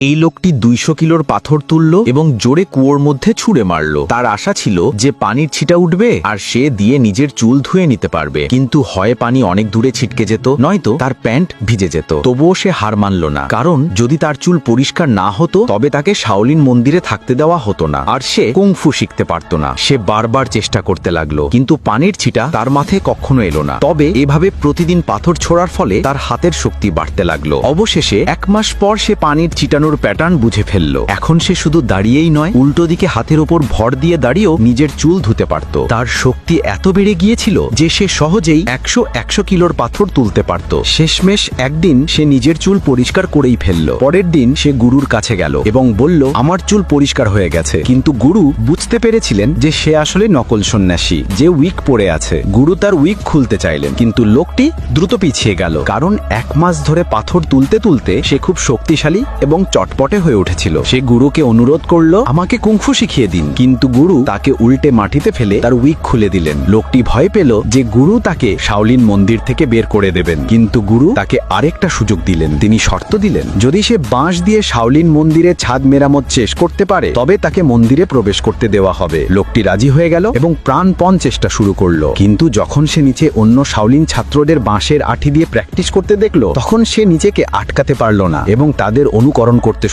এই লোকটি 200 কিলোর পাথর তুলল এবং জোরে কুয়োর মধ্যে ছুঁড়ে মারল। তার আশা ছিল যে পানির ছিটা উঠবে আর সে দিয়ে নিজের চুল ধুয়ে নিতে পারবে, কিন্তু হয় পানি অনেক দূরে ছিটকে যেত, নয়তো তার প্যান্ট ভিজে যেত। তবুও সে হার মানল না, কারণ যদি তার চুল পরিষ্কার না হতো তবে তাকে শাওলিন মন্দিরে থাকতে দেওয়া হতো না আর সে কুংফু শিখতে পারত না। সে বারবার চেষ্টা করতে লাগলো, কিন্তু পানির ছিটা তার মাথায় কখনো এলো না। তবে এভাবে প্রতিদিন পাথর ছোড়ার ফলে তার হাতের শক্তি বাড়তে লাগলো। অবশেষে 1 মাস পর সে পানির ছিটানোর প্যাটার্ন বুঝে ফেলল। এখন সে শুধু দাঁড়িয়েই নয়, উল্টো দিকে হাতের ওপর ভর দিয়ে দাঁড়িয়েও নিজের চুল ধুতে পারত। তার শক্তি এত বেড়ে গিয়েছিল যে সে সহজেই 100 কিলোর পাথর তুলতে পারত। শেষমেশ একদিন সে নিজের চুল পরিষ্কার করেই ফেলল। পরের দিন সে গুরুর কাছে গেল এবং বলল, আমার চুল পরিষ্কার হয়ে গেছে। কিন্তু গুরু বুঝতে পেরেছিলেন যে সে আসলে নকল সন্ন্যাসী, যে উইক পরে আছে। গুরু তার উইক খুলতে চাইলেন, কিন্তু লোকটি দ্রুত পিছিয়ে গেল, কারণ 1 মাস ধরে পাথর তুলতে তুলতে সে খুব শক্তিশালী এবং চটপটে হয়ে উঠেছিল। সে গুরুকে অনুরোধ করল, আমাকে কুংফু শিখিয়ে দিন। কিন্তু গুরু তাকে উল্টে মাটিতে ফেলে তার উইক খুলে দিলেন। লোকটি ভয় পেল যে গুরু তাকে শাওলিন মন্দির থেকে বের করে দেবেন, কিন্তু গুরু তাকে আরেকটা সুযোগ দিলেন। তিনি শর্ত দিলেন, যদি সে বাঁশ দিয়ে শাওলিন মন্দিরে ছাদ মেরামত শেষ করতে পারে তবে তাকে মন্দিরে প্রবেশ করতে দেওয়া হবে। লোকটি রাজি হয়ে গেল এবং প্রাণপণ চেষ্টা শুরু করলো। কিন্তু যখন সে নিচে অন্য শাওলিন ছাত্রদের বাঁশের আঠি দিয়ে প্র্যাকটিস করতে দেখলো, তখন সে নিজেকে আটকাতে পারল না এবং তাদের অনুকরণ করতে